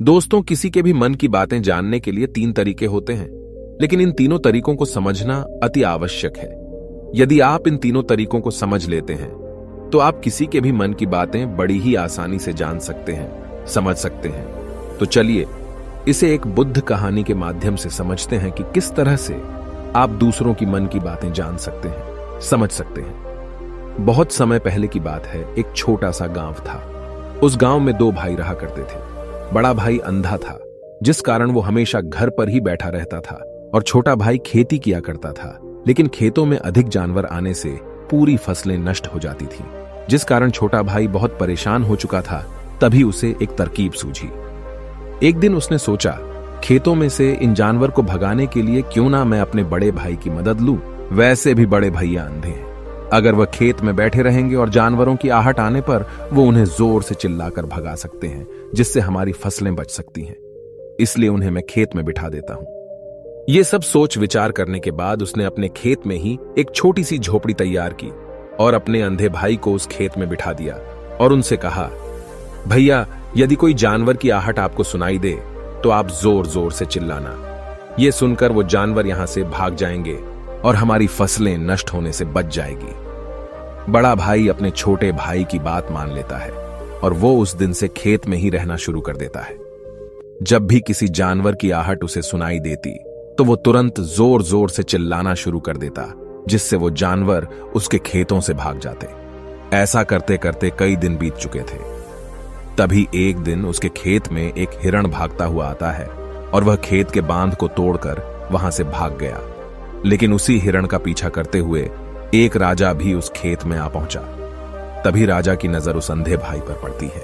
दोस्तों, किसी के भी मन की बातें जानने के लिए 3 तरीके होते हैं, लेकिन इन तीनों तरीकों को समझना अति आवश्यक है। यदि आप इन तीनों तरीकों को समझ लेते हैं तो आप किसी के भी मन की बातें बड़ी ही आसानी से जान सकते हैं, समझ सकते हैं। तो चलिए इसे एक बुद्ध कहानी के माध्यम से समझते हैं कि किस तरह से आप दूसरों की मन की बातें जान सकते हैं, समझ सकते हैं। बहुत समय पहले की बात है। एक छोटा सा गांव था। उस गांव में 2 भाई रहा करते थे। बड़ा भाई अंधा था, जिस कारण वो हमेशा घर पर ही बैठा रहता था, और छोटा भाई खेती किया करता था। लेकिन खेतों में अधिक जानवर आने से पूरी फसलें नष्ट हो जाती थीं, जिस कारण छोटा भाई बहुत परेशान हो चुका था। तभी उसे एक तरकीब सूझी। एक दिन उसने सोचा, खेतों में से इन जानवर को भगाने के लिए क्यों ना मैं अपने बड़े भाई की मदद लूं। वैसे भी बड़े भैया अंधे हैं। अगर वह खेत में बैठे रहेंगे और जानवरों की आहट आने पर वो उन्हें जोर से चिल्लाकर भगा सकते हैं, जिससे हमारी फसलें बच सकती हैं। इसलिए उन्हें मैं खेत में बिठा देता हूं। ये सब सोच विचार करने के बाद उसने अपने खेत में ही एक छोटी सी झोपड़ी तैयार की और अपने अंधे भाई को उस खेत में बिठा दिया और उनसे कहा, भैया, यदि कोई जानवर की आहट आपको सुनाई दे तो आप जोर जोर से चिल्लाना। ये सुनकर वो जानवर यहां से भाग जाएंगे और हमारी फसलें नष्ट होने से बच जाएगी। बड़ा भाई अपने छोटे भाई की बात मान लेता है और वो उस दिन से खेत में ही रहना शुरू कर देता है। जब भी किसी जानवर की आहट उसे सुनाई देती तो वो तुरंत जोर जोर से चिल्लाना शुरू कर देता, जिससे वो जानवर उसके खेतों से भाग जाते। ऐसा करते करते कई दिन बीत चुके थे। तभी एक दिन उसके खेत में एक हिरण भागता हुआ आता है और वह खेत के बांध को तोड़कर वहां से भाग गया। लेकिन उसी हिरण का पीछा करते हुए एक राजा भी उस खेत में आ पहुंचा। तभी राजा की नजर उस अंधे भाई पर पड़ती है।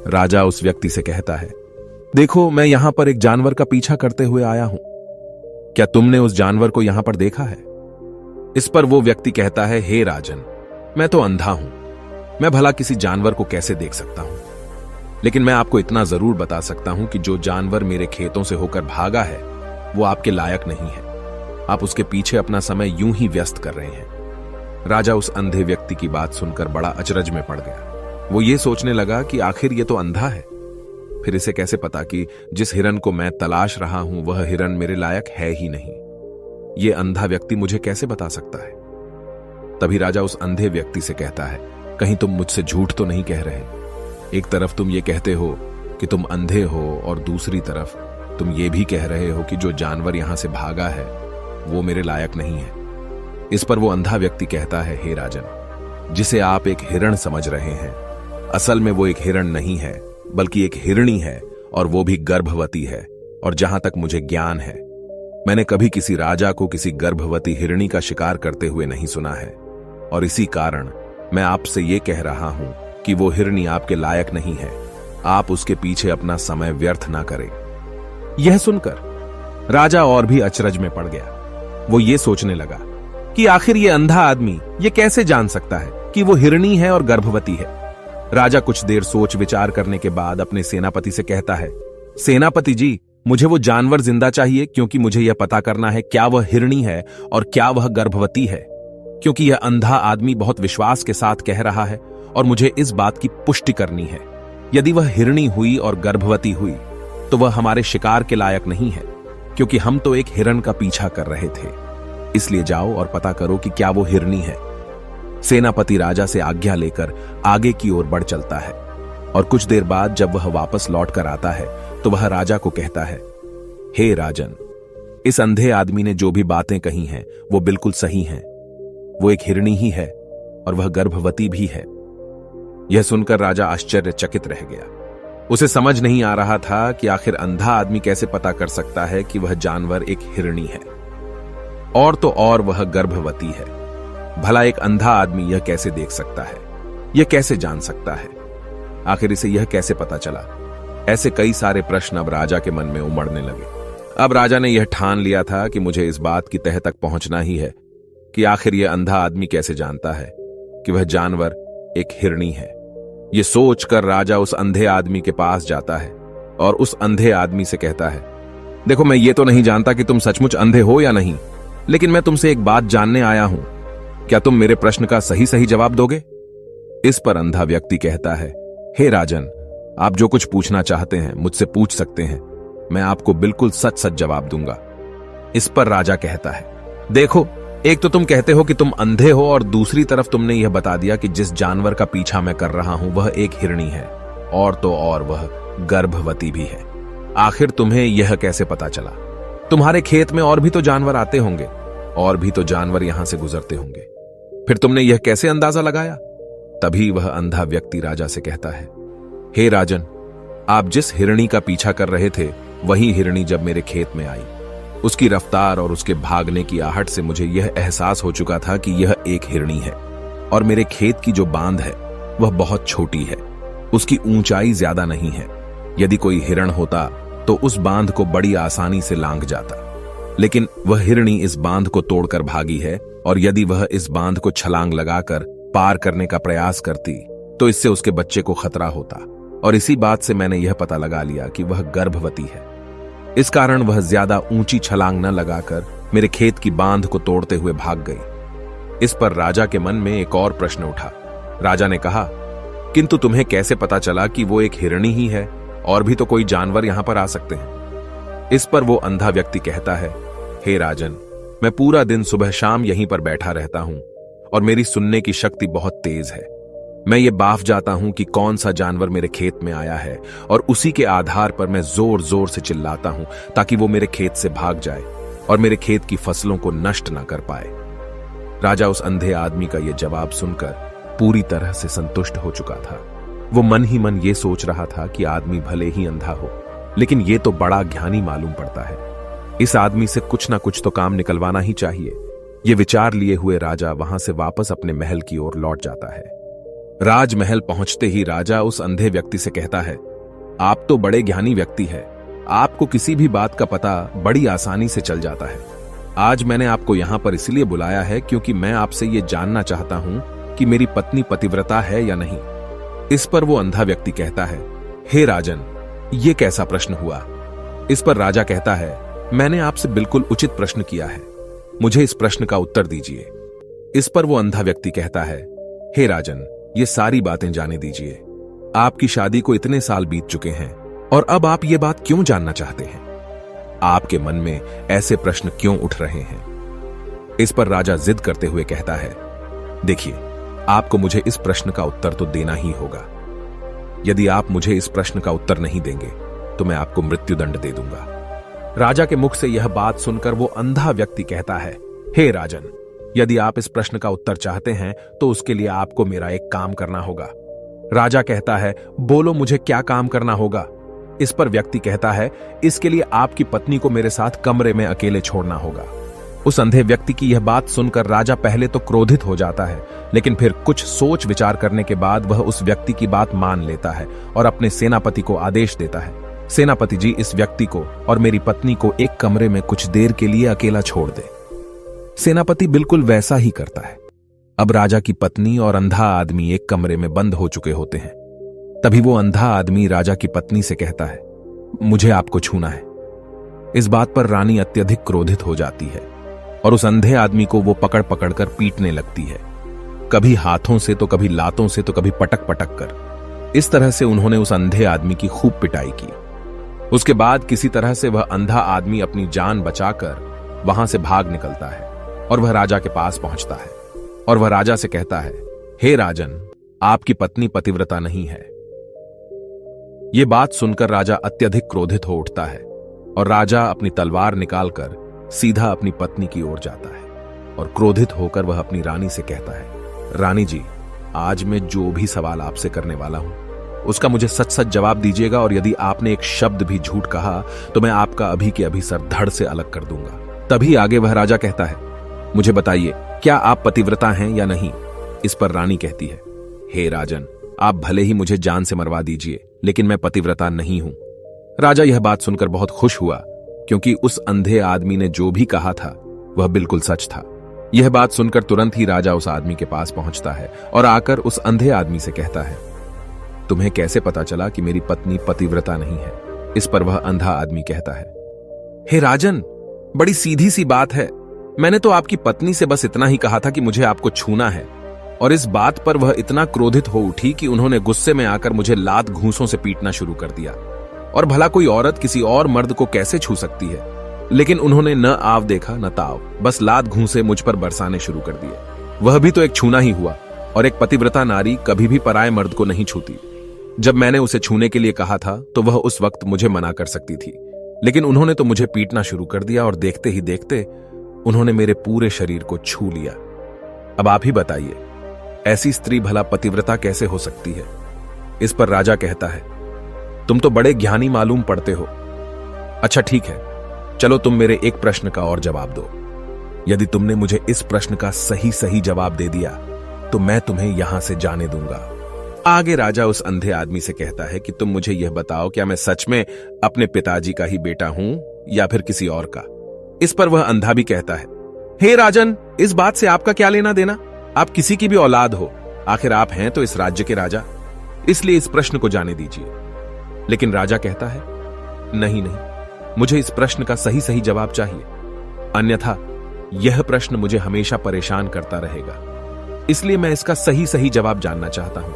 राजा उस व्यक्ति से कहता है, देखो, मैं यहां पर एक जानवर का पीछा करते हुए आया हूं। क्या तुमने उस जानवर को यहां पर देखा है? इस पर वो व्यक्ति कहता है, हे राजन, मैं तो अंधा हूं, मैं भला किसी जानवर को कैसे देख सकता हूं। लेकिन मैं आपको इतना जरूर बता सकता हूं कि जो जानवर मेरे खेतों से होकर भागा है वो आपके लायक नहीं है। आप उसके पीछे अपना समय यूं ही व्यस्त कर रहे हैं। राजा उस अंधे व्यक्ति की बात सुनकर बड़ा अचरज में पड़ गया। वो ये सोचने लगा कि आखिर ये तो अंधा है, फिर इसे कैसे पता कि जिस हिरन को मैं तलाश रहा हूं वह हिरन मेरे लायक है ही नहीं। ये अंधा व्यक्ति मुझे कैसे बता सकता है? तभी राजा उस अंधे व्यक्ति से कहता है, कहीं तुम मुझसे झूठ तो नहीं कह रहे? एक तरफ तुम ये कहते हो कि तुम अंधे हो और दूसरी तरफ तुम ये भी कह रहे हो कि जो जानवर यहां से भागा है वो मेरे लायक नहीं है। इस पर वो अंधा व्यक्ति कहता है, हे राजन, जिसे आप एक हिरण समझ रहे हैं, असल में वो एक हिरण नहीं है, बल्कि एक हिरणी है, और वो भी गर्भवती है। और जहां तक मुझे ज्ञान है, मैंने कभी किसी राजा को किसी गर्भवती हिरणी का शिकार करते हुए नहीं सुना है। और इसी कारण मैं आपसे ये कह रहा हूं कि वो हिरणी आपके लायक नहीं है। आप उसके पीछे अपना समय व्यर्थ ना करें। यह सुनकर राजा और भी अचरज में पड़ गया। वो ये सोचने लगा कि आखिर ये अंधा आदमी ये कैसे जान सकता है कि वो हिरणी है और गर्भवती है। राजा कुछ देर सोच विचार करने के बाद अपने सेनापति से कहता है, सेनापति जी, मुझे वो जानवर जिंदा चाहिए, क्योंकि मुझे यह पता करना है क्या वह हिरणी है और क्या वह गर्भवती है। क्योंकि यह अंधा आदमी बहुत विश्वास के साथ कह रहा है और मुझे इस बात की पुष्टि करनी है। यदि वह हिरणी हुई और गर्भवती हुई तो वह हमारे शिकार के लायक नहीं है, क्योंकि हम तो एक हिरण का पीछा कर रहे थे। इसलिए जाओ और पता करो कि क्या वो हिरणी है। सेनापति राजा से आज्ञा लेकर आगे की ओर बढ़ चलता है और कुछ देर बाद जब वह वापस लौट कर आता है तो वह राजा को कहता है, हे राजन, इस अंधे आदमी ने जो भी बातें कही हैं वो बिल्कुल सही हैं। वो एक हिरणी ही है और वह गर्भवती भी है। यह सुनकर राजा आश्चर्यचकित रह गया। उसे समझ नहीं आ रहा था कि आखिर अंधा आदमी कैसे पता कर सकता है कि वह जानवर एक हिरणी है, और तो और वह गर्भवती है। भला एक अंधा आदमी यह कैसे देख सकता है? यह कैसे जान सकता है? आखिर इसे यह कैसे पता चला? ऐसे कई सारे प्रश्न अब राजा के मन में उमड़ने लगे। अब राजा ने यह ठान लिया था कि मुझे इस बात की तह तक पहुंचना ही है कि आखिर यह अंधा आदमी कैसे जानता है कि वह जानवर एक हिरणी है। यह सोचकर राजा उस अंधे आदमी के पास जाता है और उस अंधे आदमी से कहता है, देखो, मैं ये तो नहीं जानता कि तुम सचमुच अंधे हो या नहीं, लेकिन मैं तुमसे एक बात जानने आया हूं। क्या तुम मेरे प्रश्न का सही सही जवाब दोगे? इस पर अंधा व्यक्ति कहता है, हे राजन, आप जो कुछ पूछना चाहते हैं मुझसे पूछ सकते हैं, मैं आपको बिल्कुल सच सच जवाब दूंगा। इस पर राजा कहता है, देखो, एक तो तुम कहते हो कि तुम अंधे हो और दूसरी तरफ तुमने यह बता दिया कि जिस जानवर का पीछा मैं कर रहा हूं वह एक हिरणी है, और तो और वह गर्भवती भी है। आखिर तुम्हें यह कैसे पता चला? तुम्हारे खेत में और भी तो जानवर आते होंगे, और भी तो जानवर यहां से गुजरते होंगे, फिर तुमने यह कैसे अंदाजा लगाया? तभी वह अंधा व्यक्ति राजा से कहता है, हे राजन, आप जिस हिरणी का पीछा कर रहे थे वही हिरणी जब मेरे खेत में आई, उसकी रफ्तार और उसके भागने की आहट से मुझे यह एहसास हो चुका था कि यह एक हिरणी है, और मेरे खेत की जो बांध है वह बहुत छोटी है, उसकी ऊंचाई ज्यादा नहीं है। यदि कोई हिरण होता तो उस बांध को बड़ी आसानी से लांघ जाता, लेकिन वह हिरणी इस बांध को तोड़कर भागी है, और यदि वह इस बांध को छलांग लगाकर पार करने का प्रयास करती तो इससे उसके बच्चे को खतरा होता, और इसी बात से मैंने यह पता लगा लिया कि वह गर्भवती है। इस कारण वह ज्यादा ऊंची छलांग न लगाकर मेरे खेत की बांध को तोड़ते हुए भाग गई। इस पर राजा के मन में एक और प्रश्न उठा। राजा ने कहा, किंतु तुम्हें कैसे पता चला कि वो एक हिरणी ही है, और भी तो कोई जानवर यहां पर आ सकते हैं? इस पर वो अंधा व्यक्ति कहता है, हे राजन, मैं पूरा दिन सुबह शाम यहीं पर बैठा रहता हूं, और मेरी सुनने की शक्ति बहुत तेज है। मैं ये बाफ जाता हूं कि कौन सा जानवर मेरे खेत में आया है, और उसी के आधार पर मैं जोर जोर से चिल्लाता हूं ताकि वो मेरे खेत से भाग जाए और मेरे खेत की फसलों को नष्ट ना कर पाए। राजा उस अंधे आदमी का यह जवाब सुनकर पूरी तरह से संतुष्ट हो चुका था। वो मन ही मन ये सोच रहा था कि आदमी भले ही अंधा हो, लेकिन ये तो बड़ा ज्ञानी मालूम पड़ता है। इस आदमी से कुछ ना कुछ तो काम निकलवाना ही चाहिए। ये विचार लिए हुए राजा वहां से वापस अपने महल की ओर लौट जाता है। राजमहल पहुंचते ही राजा उस अंधे व्यक्ति से कहता है, आप तो बड़े ज्ञानी व्यक्ति हैं, आपको किसी भी बात का पता बड़ी आसानी से चल जाता है। आज मैंने आपको यहां पर इसलिए बुलाया है क्योंकि मैं आपसे ये जानना चाहता हूं कि मेरी पत्नी पतिव्रता है या नहीं। इस पर वो अंधा व्यक्ति कहता है, हे राजन, ये कैसा प्रश्न हुआ? इस पर राजा कहता है, मैंने आपसे बिल्कुल उचित प्रश्न किया है, मुझे इस प्रश्न का उत्तर दीजिए। इस पर वो अंधा व्यक्ति कहता है, हे राजन, ये सारी बातें जाने दीजिए। आपकी शादी को इतने साल बीत चुके हैं, और अब आप ये बात क्यों जानना चाहते हैं? आपके मन में ऐसे प्रश्न क्यों उठ रहे हैं? इस पर राजा जिद करते हुए कहता है, देखिए, आपको मुझे इस प्रश्न का उत्तर तो देना ही होगा। यदि आप मुझे इस प्रश्न का उत्तर नहीं देंगे तो मैं आपको मृत्युदंड दे दूंगा। राजा के मुख से यह बात सुनकर वो अंधा व्यक्ति कहता है, हे राजन, यदि आप इस प्रश्न का उत्तर चाहते हैं तो उसके लिए आपको मेरा एक काम करना होगा। राजा कहता है, बोलो, मुझे क्या काम करना होगा? इस पर व्यक्ति कहता है, इसके लिए आपकी पत्नी को मेरे साथ कमरे में अकेले छोड़ना होगा। उस अंधे व्यक्ति की यह बात सुनकर राजा पहले तो क्रोधित हो जाता है, लेकिन फिर कुछ सोच विचार करने के बाद वह उस व्यक्ति की बात मान लेता है और अपने सेनापति को आदेश देता है, सेनापति जी, इस व्यक्ति को और मेरी पत्नी को एक कमरे में कुछ देर के लिए अकेला छोड़ दे। सेनापति बिल्कुल वैसा ही करता है। अब राजा की पत्नी और अंधा आदमी एक कमरे में बंद हो चुके होते हैं। तभी वो अंधा आदमी राजा की पत्नी से कहता है, मुझे आपको छूना है। इस बात पर रानी अत्यधिक क्रोधित हो जाती है और उस अंधे आदमी को वो पकड़ पकड़ कर पीटने लगती है, कभी हाथों से तो कभी लातों से तो कभी पटक पटक कर। इस तरह से उन्होंने उस अंधे आदमी की खूब पिटाई की। उसके बाद किसी तरह से वह अंधा आदमी अपनी जान बचाकर वहां से भाग निकलता है और वह राजा के पास पहुंचता है और वह राजा से कहता है, हे राजन, आपकी पत्नी पतिव्रता नहीं है। यह बात सुनकर राजा अत्यधिक क्रोधित हो उठता है और राजा अपनी तलवार निकालकर सीधा अपनी पत्नी की ओर जाता है और क्रोधित होकर वह अपनी रानी से कहता है, रानी जी, आज मैं जो भी सवाल आपसे करने वाला हूं उसका मुझे सच सच जवाब दीजिएगा, और यदि आपने एक शब्द भी झूठ कहा तो मैं आपका अभी के अभी सर धड़ से अलग कर दूंगा। तभी आगे वह राजा कहता है, मुझे बताइए, क्या आप पतिव्रता हैं या नहीं? इस पर रानी कहती है, हे राजन, आप भले ही मुझे जान से मरवा दीजिए, लेकिन मैं पतिव्रता नहीं हूं। राजा यह बात सुनकर बहुत खुश हुआ, क्योंकि उस अंधे आदमी ने जो भी कहा था वह बिल्कुल सच था। यह बात सुनकर तुरंत ही राजा उस आदमी के पास पहुंचता है और आकर उस अंधे आदमी से कहता है, तुम्हें कैसे पता चला कि मेरी पत्नी पतिव्रता नहीं है? इस पर वह अंधा आदमी कहता है, हे राजन, बड़ी सीधी सी बात है। मैंने तो आपकी पत्नी से बस इतना ही कहा था कि मुझे आपको छूना है, और इस बात पर वह इतना क्रोधित हो उठी कि उन्होंने गुस्से में आकर मुझे लात घूंसों से पीटना शुरू कर दिया। और भला कोई औरत किसी और मर्द को कैसे छू सकती है, लेकिन उन्होंने न आव देखा न ताव, बस लात घूंसे मुझ पर बरसाने शुरू कर दिए। वह भी तो एक छूना ही हुआ, और एक पतिव्रता नारी कभी भी पराये मर्द को नहीं छूती। जब मैंने उसे छूने के लिए कहा था तो वह उस वक्त मुझे मना कर सकती थी, लेकिन उन्होंने तो मुझे पीटना शुरू कर दिया और देखते ही देखते उन्होंने मेरे पूरे शरीर को छू लिया। अब आप ही बताइए, ऐसी स्त्री भला पतिव्रता कैसे हो सकती है? इस पर राजा कहता है, तुम तो बड़े ज्ञानी मालूम पड़ते हो। अच्छा ठीक है, चलो तुम मेरे एक प्रश्न का और जवाब दो। यदि तुमने मुझे इस प्रश्न का सही सही जवाब दे दिया तो मैं तुम्हें यहां से जाने दूंगा। आगे राजा उस अंधे आदमी से कहता है कि तुम मुझे यह बताओ, क्या मैं सच में अपने पिताजी का ही बेटा हूं या फिर किसी और का? इस पर वह अंधा भी कहता है, हे राजन, इस बात से आपका क्या लेना देना? आप किसी की भी औलाद हो, आखिर आप हैं तो इस राज्य के राजा, इसलिए इस प्रश्न को जाने दीजिए। लेकिन राजा कहता है, नहीं नहीं, मुझे इस प्रश्न का सही सही जवाब चाहिए, अन्यथा यह प्रश्न मुझे हमेशा परेशान करता रहेगा। इसलिए मैं इसका सही सही जवाब जानना चाहता हूं।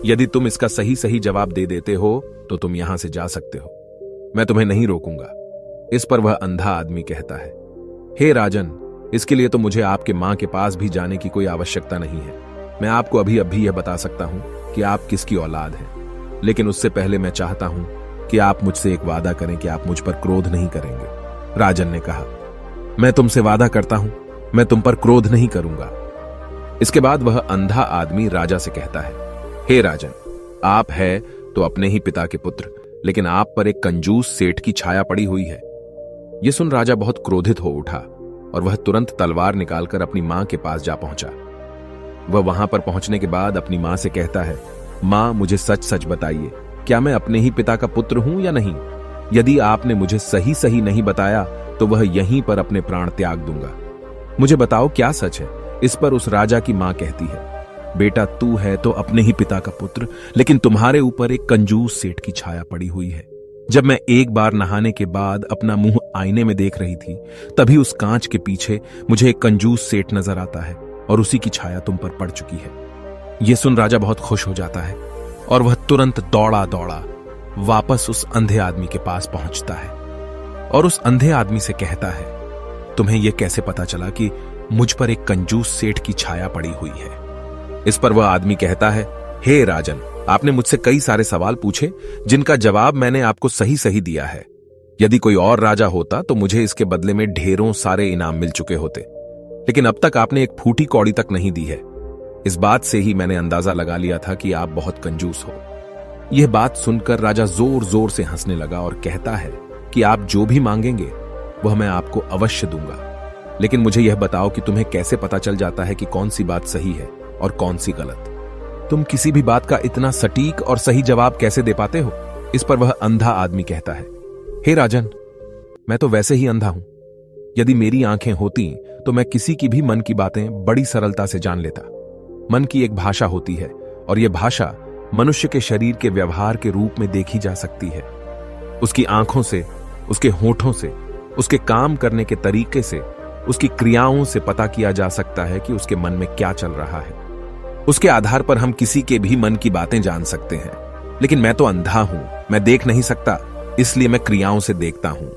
यदि तुम इसका सही सही जवाब दे देते हो तो तुम यहां से जा सकते हो, मैं तुम्हें नहीं रोकूंगा। इस पर वह अंधा आदमी कहता है, हे राजन, इसके लिए तो मुझे आपके मां के पास भी जाने की कोई आवश्यकता नहीं है। मैं आपको अभी अभी यह बता सकता हूं कि आप किसकी औलाद हैं, लेकिन उससे पहले मैं चाहता हूं कि आप मुझसे एक वादा करें कि आप मुझ पर क्रोध नहीं करेंगे। राजन ने कहा, मैं तुमसे वादा करता हूं, मैं तुम पर क्रोध नहीं करूंगा। इसके बाद वह अंधा आदमी राजा से कहता है, हे राजन, आप है तो अपने ही पिता के पुत्र, लेकिन आप पर एक कंजूस सेठ की छाया पड़ी हुई है। यह सुन राजा बहुत क्रोधित हो उठा और वह तुरंत तलवार निकालकर अपनी मां के पास जा पहुंचा। वह वहां पर पहुंचने के बाद अपनी मां से कहता है, मां, मुझे सच सच बताइए, क्या मैं अपने ही पिता का पुत्र हूं या नहीं? यदि आपने मुझे सही सही नहीं बताया तो वह यहीं पर अपने प्राण त्याग दूंगा। मुझे बताओ क्या सच है? इस पर उस राजा की मां कहती है, बेटा, तू है तो अपने ही पिता का पुत्र, लेकिन तुम्हारे ऊपर एक कंजूस सेठ की छाया पड़ी हुई है। जब मैं एक बार नहाने के बाद अपना मुंह आईने में देख रही थी, तभी उस कांच के पीछे मुझे एक कंजूस सेठ नजर आता है और उसी की छाया तुम पर पड़ चुकी है। यह सुन राजा बहुत खुश हो जाता है और वह तुरंत दौड़ा दौड़ा वापस उस अंधे आदमी के पास पहुंचता है और उस अंधे आदमी से कहता है, तुम्हें यह कैसे पता चला कि मुझ पर एक कंजूस सेठ की छाया पड़ी हुई है? इस पर वह आदमी कहता है, हे राजन, आपने मुझसे कई सारे सवाल पूछे जिनका जवाब मैंने आपको सही सही दिया है। यदि कोई और राजा होता तो मुझे इसके बदले में ढेरों सारे इनाम मिल चुके होते, लेकिन अब तक आपने एक फूटी कौड़ी तक नहीं दी है। इस बात से ही मैंने अंदाजा लगा लिया था कि आप बहुत कंजूस हो। यह बात सुनकर राजा जोर जोर से हंसने लगा और कहता है कि आप जो भी मांगेंगे वह मैं आपको अवश्य दूंगा, लेकिन मुझे यह बताओ कि तुम्हें कैसे पता चल जाता है कि कौन सी बात सही है और कौन सी गलत? तुम किसी भी बात का इतना सटीक और सही जवाब कैसे दे पाते हो? इस पर वह अंधा आदमी कहता है, हे राजन, मैं तो वैसे ही अंधा हूं। यदि मेरी आंखें होती तो मैं किसी की भी मन की बातें बड़ी सरलता से जान लेता। मन की एक भाषा होती है और यह भाषा मनुष्य के शरीर के व्यवहार के रूप में देखी जा सकती है। उसकी आंखों से, उसके होठों से, उसके काम करने के तरीके से, उसकी क्रियाओं से पता किया जा सकता है कि उसके मन में क्या चल रहा है। उसके आधार पर हम किसी के भी मन की बातें जान सकते हैं, लेकिन मैं तो अंधा हूं, मैं देख नहीं सकता, इसलिए मैं क्रियाओं से देखता हूं।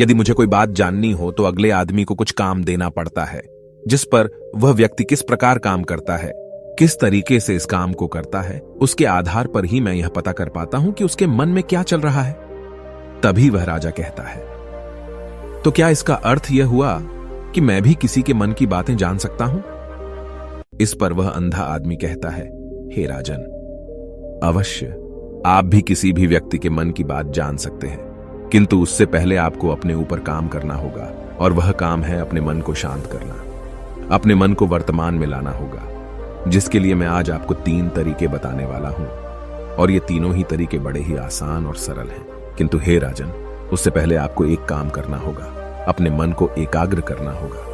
यदि मुझे कोई बात जाननी हो तो अगले आदमी को कुछ काम देना पड़ता है, जिस पर वह व्यक्ति किस प्रकार काम करता है, किस तरीके से इस काम को करता है, उसके आधार पर ही मैं यह पता कर पाता हूं कि उसके मन में क्या चल रहा है। तभी वह राजा कहता है, तो क्या इसका अर्थ यह हुआ कि मैं भी किसी के मन की बातें जान सकता हूं? इस पर वह अंधा आदमी कहता है, हे राजन, अवश्य आप भी किसी भी व्यक्ति के मन की बात जान सकते हैं, किंतु उससे पहले आपको अपने ऊपर काम करना होगा, और वह काम है अपने मन को शांत करना, अपने मन को वर्तमान में लाना होगा, जिसके लिए मैं आज आपको 3 तरीके बताने वाला हूं। और ये तीनों ही तरीके बड़े ही आसान और सरल हैं, किंतु हे राजन, उससे पहले आपको एक काम करना होगा, अपने मन को एकाग्र करना होगा।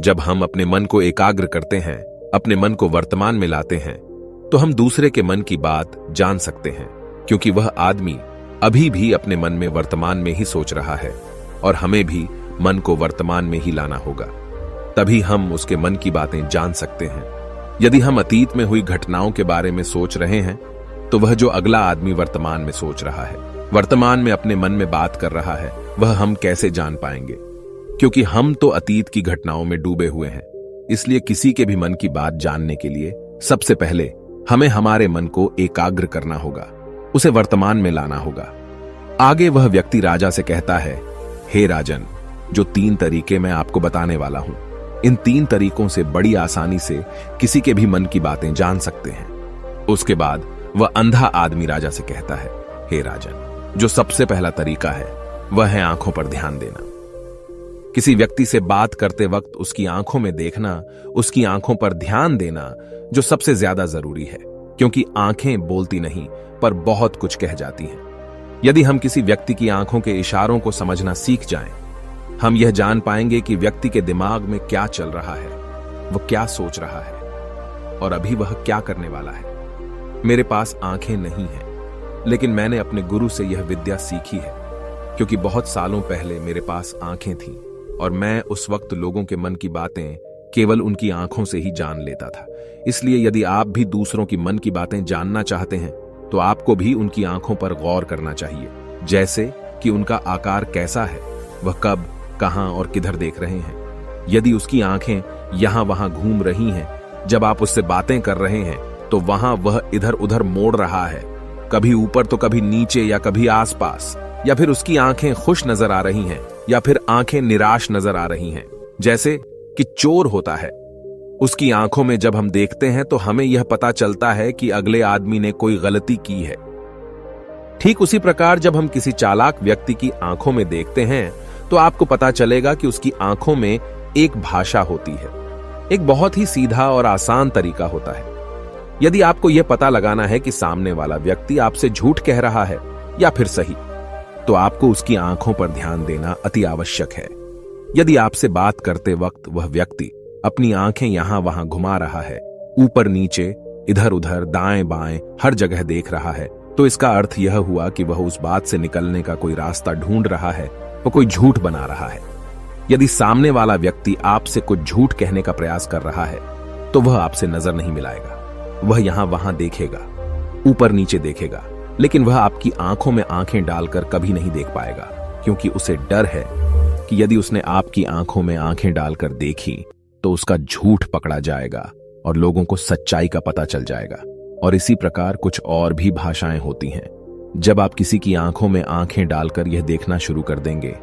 जब हम अपने मन को एकाग्र करते हैं, अपने मन को वर्तमान में लाते हैं, तो हम दूसरे के मन की बात जान सकते हैं, क्योंकि वह आदमी अभी भी अपने मन में वर्तमान में ही सोच रहा है, और हमें भी मन को वर्तमान में ही लाना होगा, तभी हम उसके मन की बातें जान सकते हैं। यदि हम अतीत में हुई घटनाओं के बारे में सोच रहे हैं तो वह जो अगला आदमी वर्तमान में सोच रहा है, वर्तमान में अपने मन में बात कर रहा है, वह हम कैसे जान पाएंगे? क्योंकि हम तो अतीत की घटनाओं में डूबे हुए हैं। इसलिए किसी के भी मन की बात जानने के लिए सबसे पहले हमें हमारे मन को एकाग्र करना होगा, उसे वर्तमान में लाना होगा। आगे वह व्यक्ति राजा से कहता है, हे राजन, जो 3 तरीके मैं आपको बताने वाला हूं, इन 3 तरीकों से बड़ी आसानी से किसी के भी मन की बातें जान सकते हैं। उसके बाद वह अंधा आदमी राजा से कहता है, हे राजन, जो सबसे पहला तरीका है वह है आंखों पर ध्यान देना। किसी व्यक्ति से बात करते वक्त उसकी आंखों में देखना, उसकी आंखों पर ध्यान देना जो सबसे ज्यादा जरूरी है, क्योंकि आंखें बोलती नहीं पर बहुत कुछ कह जाती हैं। यदि हम किसी व्यक्ति की आंखों के इशारों को समझना सीख जाएं, हम यह जान पाएंगे कि व्यक्ति के दिमाग में क्या चल रहा है, वह क्या सोच रहा है और अभी वह क्या करने वाला है। मेरे पास आंखें नहीं हैं, लेकिन मैंने अपने गुरु से यह विद्या सीखी है, क्योंकि बहुत सालों पहले मेरे पास आंखें थीं और मैं उस वक्त लोगों के मन की बातें केवल उनकी आंखों से ही जान लेता था। इसलिए यदि आप भी दूसरों की मन की बातें जानना चाहते हैं तो आपको भी उनकी आंखों पर गौर करना चाहिए, जैसे कि उनका आकार कैसा है, वह कब, कहां और किधर देख रहे हैं। यदि उसकी आंखें यहां वहां घूम रही हैं, जब आप उससे बातें कर रहे हैं तो वहां वह इधर उधर मोड़ रहा है, कभी ऊपर तो कभी नीचे या कभी आसपास, या फिर उसकी आंखें खुश नजर आ रही हैं या फिर आंखें निराश नजर आ रही हैं, जैसे कि चोर होता है। उसकी आंखों में जब हम देखते हैं तो हमें यह पता चलता है कि अगले आदमी ने कोई गलती की है। ठीक उसी प्रकार जब हम किसी चालाक व्यक्ति की आंखों में देखते हैं तो आपको पता चलेगा कि उसकी आंखों में एक भाषा होती है। एक बहुत ही सीधा और आसान तरीका होता है। यदि आपको यह पता लगाना है कि सामने वाला व्यक्ति आपसे झूठ कह रहा है या फिर सही, तो आपको उसकी आंखों पर ध्यान देना अति आवश्यक है। यदि आपसे बात करते वक्त वह व्यक्ति अपनी आंखें यहां वहां घुमा रहा है, ऊपर नीचे, इधर उधर, दाएं बाएं, हर जगह देख रहा है, तो इसका अर्थ यह हुआ कि वह उस बात से निकलने का कोई रास्ता ढूंढ रहा है, वह कोई झूठ बना रहा है। यदि सामने वाला व्यक्ति आपसे कुछ झूठ कहने का प्रयास कर रहा है तो वह आपसे नजर नहीं मिलाएगा। वह यहां वहां देखेगा, ऊपर नीचे देखेगा, लेकिन वह आपकी आंखों में आंखें डालकर कभी नहीं देख पाएगा, क्योंकि उसे डर है कि यदि उसने आपकी आंखों में आंखें डालकर देखी तो उसका झूठ पकड़ा जाएगा और लोगों को सच्चाई का पता चल जाएगा। और इसी प्रकार कुछ और भी भाषाएं होती हैं। जब आप किसी की आंखों में आंखें डालकर यह देखना शुरू कर देंगे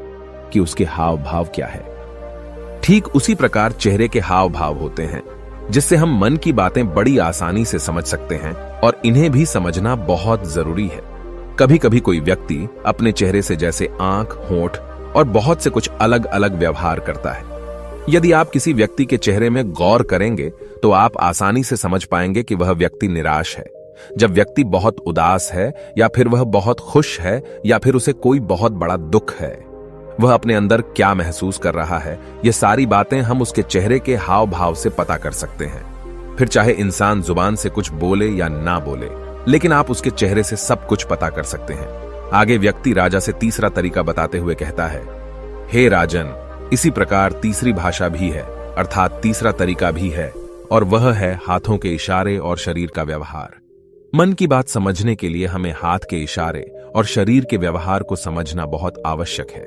कि उसके हाव भाव क्या है, ठीक उसी प्रकार चेहरे के हाव भाव होते हैं, जिससे हम मन की बातें बड़ी आसानी से समझ सकते हैं और इन्हें भी समझना बहुत जरूरी है। कभी कभी कोई व्यक्ति अपने चेहरे से जैसे आंख, होंठ और बहुत से कुछ अलग अलग व्यवहार करता है। यदि आप किसी व्यक्ति के चेहरे में गौर करेंगे तो आप आसानी से समझ पाएंगे कि वह व्यक्ति निराश है, जब व्यक्ति बहुत उदास है, या फिर वह बहुत खुश है, या फिर उसे कोई बहुत बड़ा दुख है। वह अपने अंदर क्या महसूस कर रहा है, ये सारी बातें हम उसके चेहरे के हाव भाव से पता कर सकते हैं। फिर चाहे इंसान जुबान से कुछ बोले या ना बोले, लेकिन आप उसके चेहरे से सब कुछ पता कर सकते हैं। आगे व्यक्ति राजा से तीसरा तरीका बताते हुए कहता है, हे राजन, इसी प्रकार तीसरी भाषा भी है, अर्थात तीसरा तरीका भी है, और वह है हाथों के इशारे और शरीर का व्यवहार। मन की बात समझने के लिए हमें हाथ के इशारे और शरीर के व्यवहार को समझना बहुत आवश्यक है।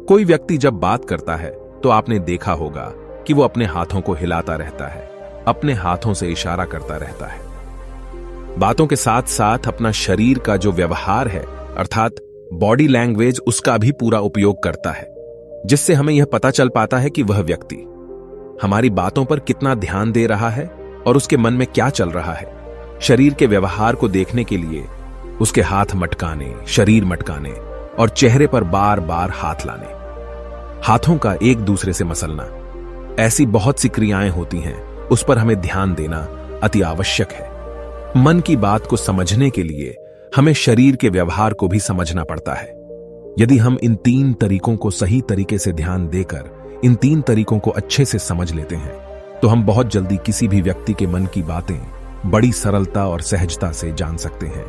कोई व्यक्ति जब बात करता है तो आपने देखा होगा कि वो अपने हाथों को हिलाता रहता है, अपने हाथों से इशारा करता रहता है। बातों के साथ साथ अपना शरीर का जो व्यवहार है, अर्थात बॉडी लैंग्वेज, उसका भी पूरा उपयोग करता है, जिससे हमें यह पता चल पाता है कि वह व्यक्ति हमारी बातों पर कितना ध्यान दे रहा है और उसके मन में क्या चल रहा है। शरीर के व्यवहार को देखने के लिए उसके हाथ मटकाने, शरीर मटकाने और चेहरे पर बार बार हाथ लाने, हाथों का एक दूसरे से मसलना, ऐसी बहुत सी क्रियाएं होती हैं, उस पर हमें ध्यान देना अति आवश्यक है। मन की बात को समझने के लिए हमें शरीर के व्यवहार को भी समझना पड़ता है। यदि हम इन 3 तरीकों को सही तरीके से ध्यान देकर इन 3 तरीकों को अच्छे से समझ लेते हैं तो हम बहुत जल्दी किसी भी व्यक्ति के मन की बातें बड़ी सरलता और सहजता से जान सकते हैं।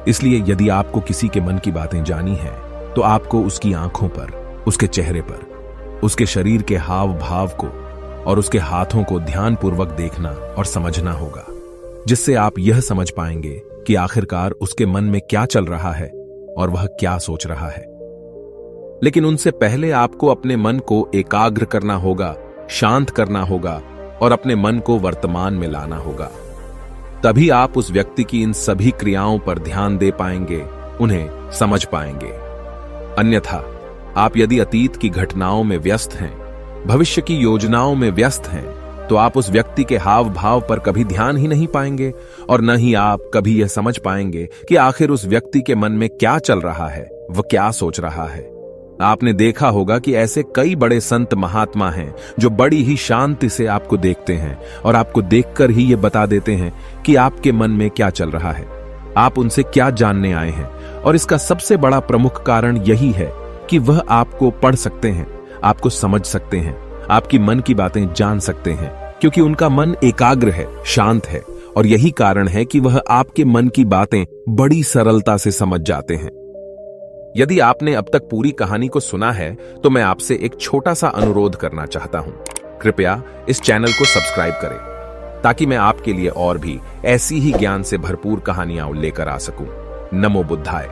इसलिए यदि आपको किसी के मन की बातें जानी हैं तो आपको उसकी आंखों पर, उसके चेहरे पर, उसके शरीर के हाव भाव को और उसके हाथों को ध्यानपूर्वक देखना और समझना होगा, जिससे आप यह समझ पाएंगे कि आखिरकार उसके मन में क्या चल रहा है और वह क्या सोच रहा है। लेकिन उनसे पहले आपको अपने मन को एकाग्र करना होगा, शांत करना होगा और अपने मन को वर्तमान में लाना होगा। तभी आप उस व्यक्ति की इन सभी क्रियाओं पर ध्यान दे पाएंगे, उन्हें समझ पाएंगे। अन्यथा आप यदि अतीत की घटनाओं में व्यस्त हैं, भविष्य की योजनाओं में व्यस्त हैं, तो आप उस व्यक्ति के हाव भाव पर कभी ध्यान ही नहीं पाएंगे और न ही आप कभी यह समझ पाएंगे कि आखिर उस व्यक्ति के मन में क्या चल रहा है, वह क्या सोच रहा है। आपने देखा होगा कि ऐसे कई बड़े संत महात्मा हैं जो बड़ी ही शांति से आपको देखते हैं और आपको देखकर ही ये बता देते हैं कि आपके मन में क्या चल रहा है, आप उनसे क्या जानने आए हैं। और इसका सबसे बड़ा प्रमुख कारण यही है कि वह आपको पढ़ सकते हैं, आपको समझ सकते हैं, आपकी मन की बातें जान सकते हैं, क्योंकि उनका मन एकाग्र है, शांत है और यही कारण है कि वह आपके मन की बातें बड़ी सरलता से समझ जाते हैं। यदि आपने अब तक पूरी कहानी को सुना है तो मैं आपसे एक छोटा सा अनुरोध करना चाहता हूं। कृपया इस चैनल को सब्सक्राइब करें ताकि मैं आपके लिए और भी ऐसी ही ज्ञान से भरपूर कहानियां लेकर आ सकूं। नमो बुद्धाय।